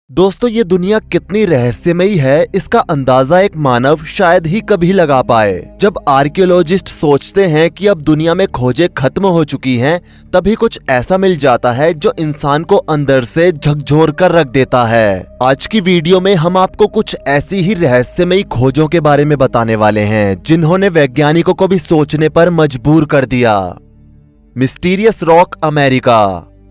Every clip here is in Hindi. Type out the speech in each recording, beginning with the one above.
दोस्तों, ये दुनिया कितनी रहस्यमयी है, इसका अंदाजा एक मानव शायद ही कभी लगा पाए। जब आर्कियोलॉजिस्ट सोचते हैं कि अब दुनिया में खोजें खत्म हो चुकी हैं, तभी कुछ ऐसा मिल जाता है जो इंसान को अंदर से झकझोर कर रख देता है। आज की वीडियो में हम आपको कुछ ऐसी ही रहस्यमयी खोजों के बारे में बताने वाले हैं, जिन्होंने वैज्ञानिकों को भी सोचने पर मजबूर कर दिया। मिस्टीरियस रॉक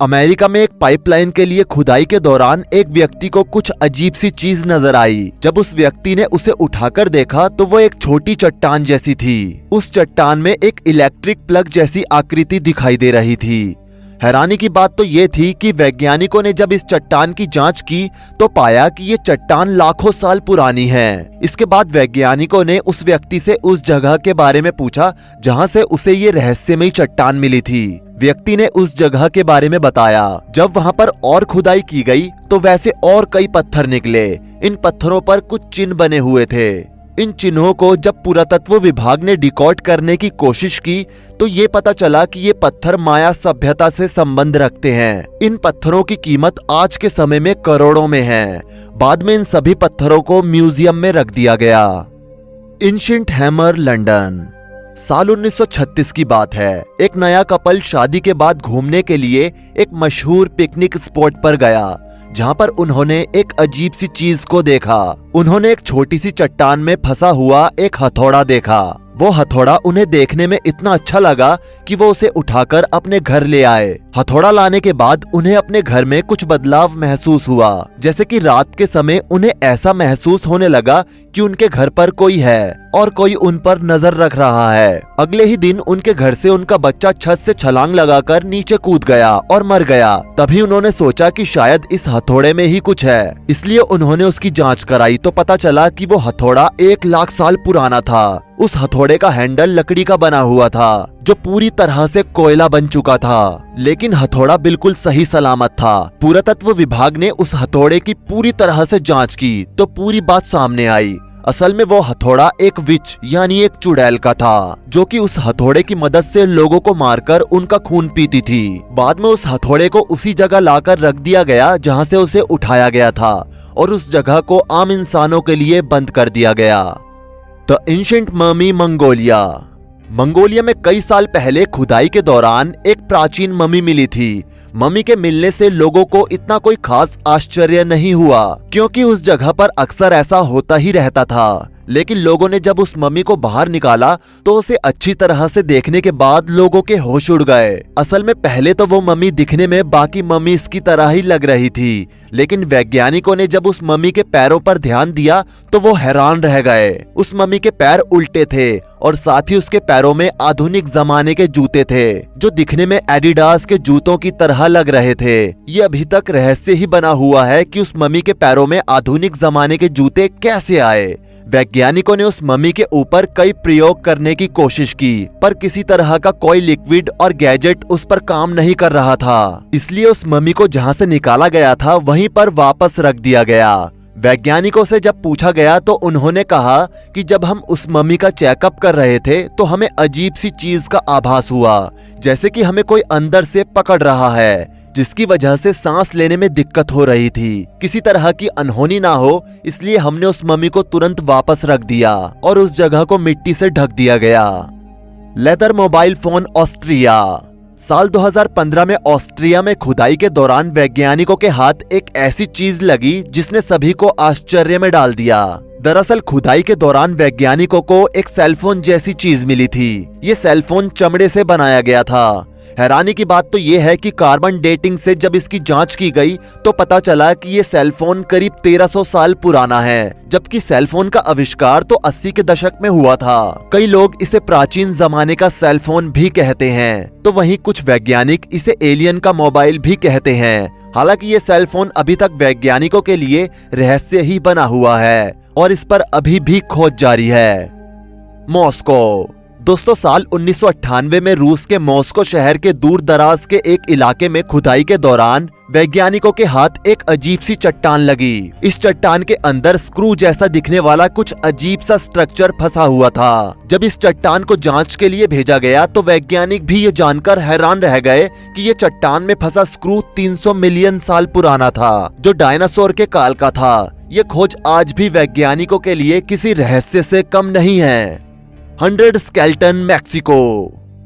अमेरिका में एक पाइपलाइन के लिए खुदाई के दौरान एक व्यक्ति को कुछ अजीब सी चीज नजर आई। जब उस व्यक्ति ने उसे उठाकर देखा तो वो एक छोटी चट्टान जैसी थी। उस चट्टान में एक इलेक्ट्रिक प्लग जैसी आकृति दिखाई दे रही थी। हैरानी की बात तो ये थी कि वैज्ञानिकों ने जब इस चट्टान की जांच की तो पाया कि ये चट्टान लाखों साल पुरानी है। इसके बाद वैज्ञानिकों ने उस व्यक्ति से उस जगह के बारे में पूछा जहां से उसे ये रहस्यमयी चट्टान मिली थी। व्यक्ति ने उस जगह के बारे में बताया। जब वहां पर और खुदाई की गई तो वैसे और कई पत्थर निकले। इन पत्थरों पर कुछ चिन्ह बने हुए थे। इन चिन्हों को जब पुरातत्व विभाग ने डिकोड करने की कोशिश की तो ये पता चला कि ये पत्थर माया सभ्यता से संबंध रखते हैं। इन पत्थरों की कीमत आज के समय में करोड़ों में है। बाद में इन सभी पत्थरों को म्यूजियम में रख दिया गया। Ancient hammer, London. साल 1936 की बात है। एक नया कपल शादी के बाद घूमने के लिए एक मशहूर पिकनिक स्पॉट पर गया, जहां पर उन्होंने एक अजीब सी चीज को देखा। उन्होंने एक छोटी सी चट्टान में फंसा हुआ एक हथौड़ा देखा। वो हथौड़ा उन्हें देखने में इतना अच्छा लगा कि वो उसे उठाकर अपने घर ले आए। हथौड़ा लाने के बाद उन्हें अपने घर में कुछ बदलाव महसूस हुआ, जैसे कि रात के समय उन्हें ऐसा महसूस होने लगा कि उनके घर पर कोई है और कोई उन पर नजर रख रहा है। अगले ही दिन उनके घर से उनका बच्चा छत से छलांग लगाकर नीचे कूद गया और मर गया। तभी उन्होंने सोचा कि शायद इस हथौड़े में ही कुछ है, इसलिए उन्होंने उसकी जांच कराई तो पता चला कि वो हथौड़ा 1 लाख साल पुराना था। उस हथौड़े का हैंडल लकड़ी का बना हुआ था, जो पूरी तरह से कोयला बन चुका था, लेकिन हथौड़ा बिल्कुल सही सलामत था। पुरातत्व विभाग ने उस हथौड़े की पूरी तरह से जांच की तो पूरी बात सामने आई। असल में वो हथौड़ा एक विच यानी एक चुड़ैल का था, जो कि उस हथौड़े की मदद से लोगों को मारकर उनका खून पीती थी। बाद में उस हथौड़े को उसी जगह लाकर रख दिया गया जहां से उसे उठाया गया था, और उस जगह को आम इंसानों के लिए बंद कर दिया गया। द एंशिएंट ममी, मंगोलिया में कई साल पहले खुदाई के दौरान एक प्राचीन ममी मिली थी। ममी के मिलने से लोगों को इतना कोई खास आश्चर्य नहीं हुआ, क्योंकि उस जगह पर अक्सर ऐसा होता ही रहता था। लेकिन लोगों ने जब उस ममी को बाहर निकाला तो उसे अच्छी तरह से देखने के बाद लोगों के होश उड़ गए। असल में पहले तो वो ममी दिखने में बाकी ममीज की तरह ही लग रही थी, लेकिन वैज्ञानिकों ने जब उस ममी के पैरों पर ध्यान दिया तो वो हैरान रह गए। उस ममी के पैर उल्टे थे और साथ ही उसके पैरों में आधुनिक जमाने के जूते थे, जो दिखने में एडिडास के जूतों की तरह लग रहे थे। ये अभी तक रहस्य ही बना हुआ है कि उस ममी के पैरों में आधुनिक जमाने के जूते कैसे आए। वैज्ञानिकों ने उस ममी के ऊपर कई प्रयोग करने की कोशिश की, पर किसी तरह का कोई लिक्विड और गैजेट उस पर काम नहीं कर रहा था। इसलिए उस ममी को जहां से निकाला गया था वहीं पर वापस रख दिया गया। वैज्ञानिकों से जब पूछा गया तो उन्होंने कहा कि जब हम उस ममी का चेकअप कर रहे थे तो हमें अजीब सी चीज का आभास हुआ, जैसे कि हमें कोई अंदर से पकड़ रहा है, जिसकी वजह से सांस लेने में दिक्कत हो रही थी। किसी तरह की अनहोनी ना हो, इसलिए हमने उस ममी को तुरंत वापस रख दिया और उस जगह को मिट्टी से ढक दिया गया। Leather mobile phone, Austria. साल 2015 में ऑस्ट्रिया में खुदाई के दौरान वैज्ञानिकों के हाथ एक ऐसी चीज लगी जिसने सभी को आश्चर्य में डाल दिया। दरअसल खुदाई के दौरान वैज्ञानिकों को एक सेलफोन जैसी चीज मिली थी। ये सेलफोन चमड़े से बनाया गया था। हैरानी की बात तो ये है कि कार्बन डेटिंग से जब इसकी जांच की गई तो पता चला कि ये सेलफोन करीब 1300 साल पुराना है, जबकि सेलफोन का आविष्कार तो 80 के दशक में हुआ था। कई लोग इसे प्राचीन जमाने का सेलफोन भी कहते हैं, तो वहीं कुछ वैज्ञानिक इसे एलियन का मोबाइल भी कहते हैं। हालांकि ये सेलफोन अभी तक वैज्ञानिकों के लिए रहस्य ही बना हुआ है और इस पर अभी भी खोज जारी है। मॉस्को, दोस्तों साल 1998 में रूस के मॉस्को शहर के दूर दराज के एक इलाके में खुदाई के दौरान वैज्ञानिकों के हाथ एक अजीब सी चट्टान लगी। इस चट्टान के अंदर स्क्रू जैसा दिखने वाला कुछ अजीब सा स्ट्रक्चर फंसा हुआ था। जब इस चट्टान को जांच के लिए भेजा गया तो वैज्ञानिक भी ये जानकर हैरान रह गए कि ये चट्टान में फंसा स्क्रू 300 मिलियन साल पुराना था, जो डायनासोर के काल का था। ये खोज आज भी वैज्ञानिकों के लिए किसी रहस्य से कम नहीं है। 100 स्केलेटन मैक्सिको।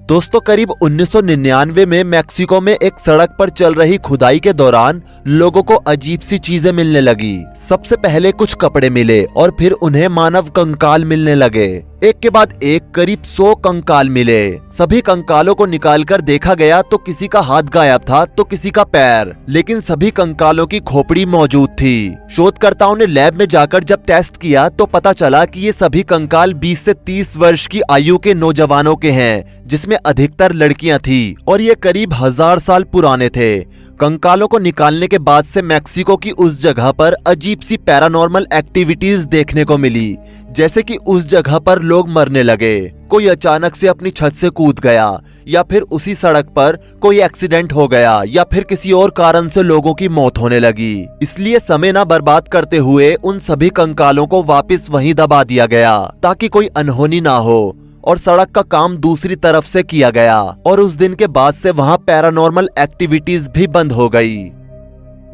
दोस्तों करीब 1999 में मैक्सिको में एक सड़क पर चल रही खुदाई के दौरान लोगों को अजीब सी चीजें मिलने लगी। सबसे पहले कुछ कपड़े मिले और फिर उन्हें मानव कंकाल मिलने लगे। एक के बाद एक करीब 100 कंकाल मिले। सभी कंकालों को निकालकर देखा गया तो किसी का हाथ गायब था तो किसी का पैर, लेकिन सभी कंकालों की खोपड़ी मौजूद थी। शोधकर्ताओं ने लैब में जाकर जब टेस्ट किया तो पता चला कि ये सभी कंकाल 20 से 30 वर्ष की आयु के नौजवानों के हैं, जिसमें अधिकतर लड़कियां थी और ये करीब 1000 साल पुराने थे। कंकालों को निकालने के बाद से मैक्सिको की उस जगह पर अजीब सी पैरानॉर्मल एक्टिविटीज देखने को मिली, जैसे कि उस जगह पर लोग मरने लगे, कोई अचानक से अपनी छत से कूद गया, या फिर उसी सड़क पर कोई एक्सीडेंट हो गया, या फिर किसी और कारण से लोगों की मौत होने लगी। इसलिए समय ना बर्बाद करते हुए उन सभी कंकालों को वापस वहीं दबा दिया गया ताकि कोई अनहोनी ना हो, और सड़क का काम दूसरी तरफ से किया गया और उस दिन के बाद से वहां पैरानॉर्मल एक्टिविटीज भी बंद हो गई।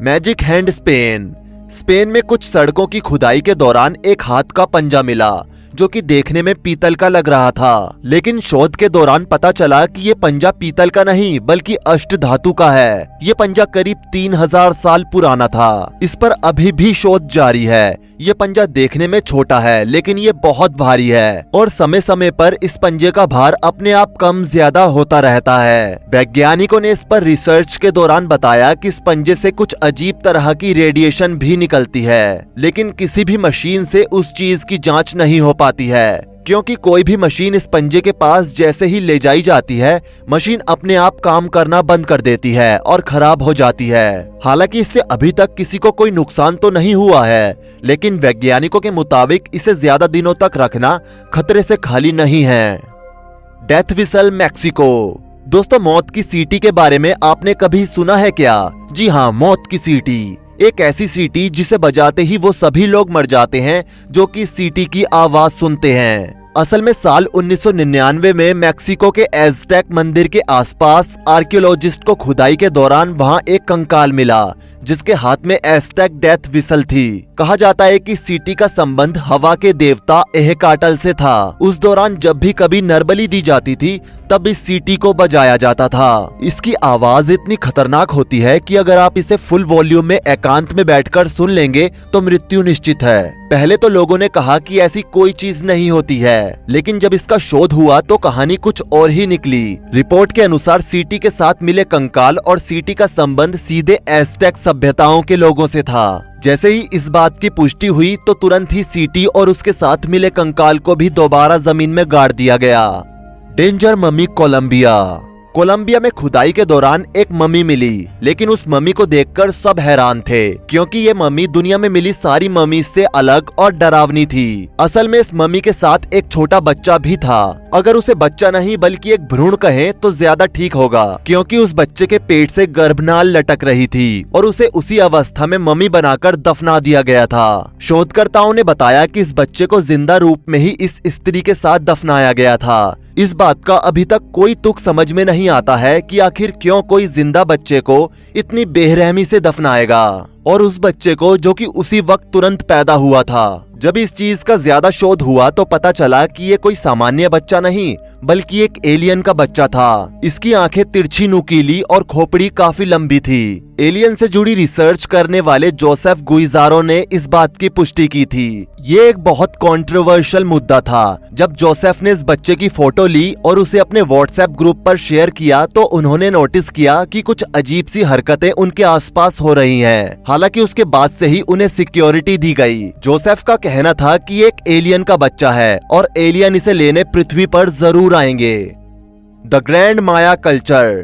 Magic hand Spain. स्पेन में कुछ सड़कों की खुदाई के दौरान एक हाथ का पंजा मिला जो कि देखने में पीतल का लग रहा था, लेकिन शोध के दौरान पता चला कि ये पंजा पीतल का नहीं बल्कि अष्ट धातु का है। ये पंजा करीब 3000 साल पुराना था। इस पर अभी भी शोध जारी है। ये पंजा देखने में छोटा है लेकिन ये बहुत भारी है और समय समय पर इस पंजे का भार अपने आप कम ज्यादा होता रहता है। वैज्ञानिकों ने इस पर रिसर्च के दौरान बताया कि इस पंजे से कुछ अजीब तरह की रेडिएशन भी निकलती है, लेकिन किसी भी मशीन से उस चीज की जांच नहीं हो पाती है, क्योंकि कोई भी मशीन इस पंजे के पास जैसे ही ले जाई जाती है, मशीन अपने आप काम करना बंद कर देती है और खराब हो जाती है। हालांकि इससे अभी तक किसी को कोई नुकसान तो नहीं हुआ है, लेकिन वैज्ञानिकों के मुताबिक इसे ज्यादा दिनों तक रखना खतरे से खाली नहीं है। Death whistle Mexico. दोस्तों मौत की सीटी के बारे में आपने कभी सुना है क्या? जी हाँ, मौत की सीटी एक ऐसी सीटी जिसे बजाते ही वो सभी लोग मर जाते हैं जो कि सीटी की आवाज सुनते हैं। असल में साल 1999 में मैक्सिको के एज़टेक मंदिर के आसपास आर्कियोलॉजिस्ट को खुदाई के दौरान वहां एक कंकाल मिला जिसके हाथ में एज़टेक डेथ विसल थी। कहा जाता है कि सीटी का संबंध हवा के देवता एहेकाटल से था। उस दौरान जब भी कभी नरबली दी जाती थी तब इस सीटी को बजाया जाता था। इसकी आवाज इतनी खतरनाक होती है कि अगर आप इसे फुल वॉल्यूम में एकांत में बैठकर सुन लेंगे तो मृत्यु निश्चित है। पहले तो लोगों ने कहा कि ऐसी कोई चीज नहीं होती है, लेकिन जब इसका शोध हुआ तो कहानी कुछ और ही निकली। रिपोर्ट के अनुसार सीटी के साथ मिले कंकाल और सीटी का संबंध सीधे एज़टेक सभ्यताओं के लोगों से था। जैसे ही इस बात की पुष्टि हुई तो तुरंत ही सीटी और उसके साथ मिले कंकाल को भी दोबारा जमीन में गाड़ दिया गया। Danger mummy Colombia. कोलंबिया में खुदाई के दौरान एक मम्मी मिली, लेकिन उस मम्मी को देखकर सब हैरान थे क्योंकि ये मम्मी दुनिया में मिली सारी मम्मी से अलग और डरावनी थी। असल में इस मम्मी के साथ एक छोटा बच्चा भी था। अगर उसे बच्चा नहीं बल्कि एक भ्रूण कहें तो ज्यादा ठीक होगा, क्योंकि उस बच्चे के पेट से गर्भनाल लटक रही थी और उसे उसी अवस्था में मम्मी बनाकर दफना दिया गया था। शोधकर्ताओं ने बताया कि इस बच्चे को जिंदा रूप में ही इस स्त्री के साथ दफनाया गया था। इस बात का अभी तक कोई तुक समझ में नहीं आता है कि आखिर क्यों कोई जिंदा बच्चे को इतनी बेरहमी से दफनाएगा, और उस बच्चे को जो कि उसी वक्त तुरंत पैदा हुआ था। जब इस चीज का ज्यादा शोध हुआ तो पता चला कि ये कोई सामान्य बच्चा नहीं बल्कि एक एलियन का बच्चा था। इसकी आंखें तिरछी नुकीली और खोपड़ी काफी लंबी थी। एलियन से जुड़ी रिसर्च करने वाले जोसेफ गुइजारो ने इस बात की पुष्टि की थी। ये एक बहुत कंट्रोवर्शियल मुद्दा था। जब जोसेफ ने इस बच्चे की फोटो ली और उसे अपने व्हाट्सएप ग्रुप पर शेयर किया तो उन्होंने नोटिस किया कि कुछ अजीब सी हरकतें उनके आसपास हो रही हैं। हालांकि उसके बाद से ही उन्हें सिक्योरिटी दी गई। जोसेफ का कहना था कि एक एलियन का बच्चा है और एलियन इसे लेने पृथ्वी पर जरूर आएंगे। The grand Maya culture.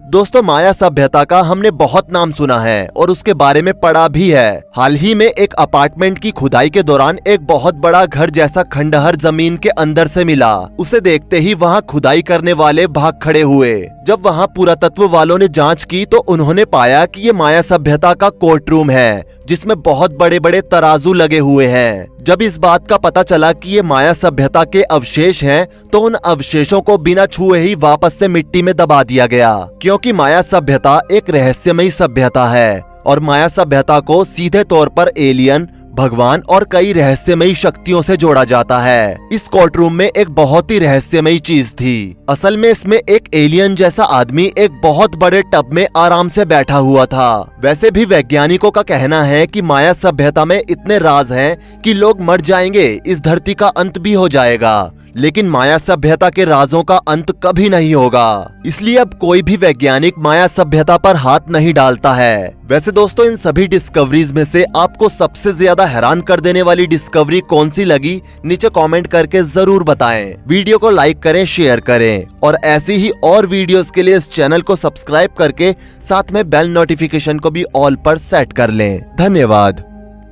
दोस्तों, माया सभ्यता का हमने बहुत नाम सुना है और उसके बारे में पढ़ा भी है। हाल ही में एक अपार्टमेंट की खुदाई के दौरान एक बहुत बड़ा घर जैसा खंडहर जमीन के अंदर से मिला। उसे देखते ही वहां खुदाई करने वाले भाग खड़े हुए। जब वहां पुरातत्व वालों ने जांच की तो उन्होंने पाया कि ये माया सभ्यता का कोर्ट रूम है, जिसमें बहुत बड़े बड़े तराजू लगे हुए हैं। जब इस बात का पता चला कि ये माया सभ्यता के अवशेष हैं, तो उन अवशेषों को बिना छुए ही वापस से मिट्टी में दबा दिया गया, क्योंकि माया सभ्यता एक रहस्यमयी सभ्यता है और माया सभ्यता को सीधे तौर पर एलियन, भगवान और कई रहस्यमयी शक्तियों से जोड़ा जाता है। इस कोर्ट रूम में एक बहुत ही रहस्यमयी चीज थी। असल में इसमें एक एलियन जैसा आदमी एक बहुत बड़े टब में आराम से बैठा हुआ था। वैसे भी वैज्ञानिकों का कहना है कि माया सभ्यता में इतने राज हैं कि लोग मर जाएंगे, इस धरती का अंत भी हो जाएगा, लेकिन माया सभ्यता के राजों का अंत कभी नहीं होगा। इसलिए अब कोई भी वैज्ञानिक माया सभ्यता पर हाथ नहीं डालता है। वैसे दोस्तों, इन सभी डिस्कवरीज में से आपको सबसे ज्यादा हैरान कर देने वाली डिस्कवरी कौन सी लगी, नीचे कमेंट करके जरूर बताएं। वीडियो को लाइक करें, शेयर करें और ऐसी ही और वीडियोस के लिए इस चैनल को सब्सक्राइब करके साथ में बेल नोटिफिकेशन को भी ऑल पर सेट कर लें। धन्यवाद।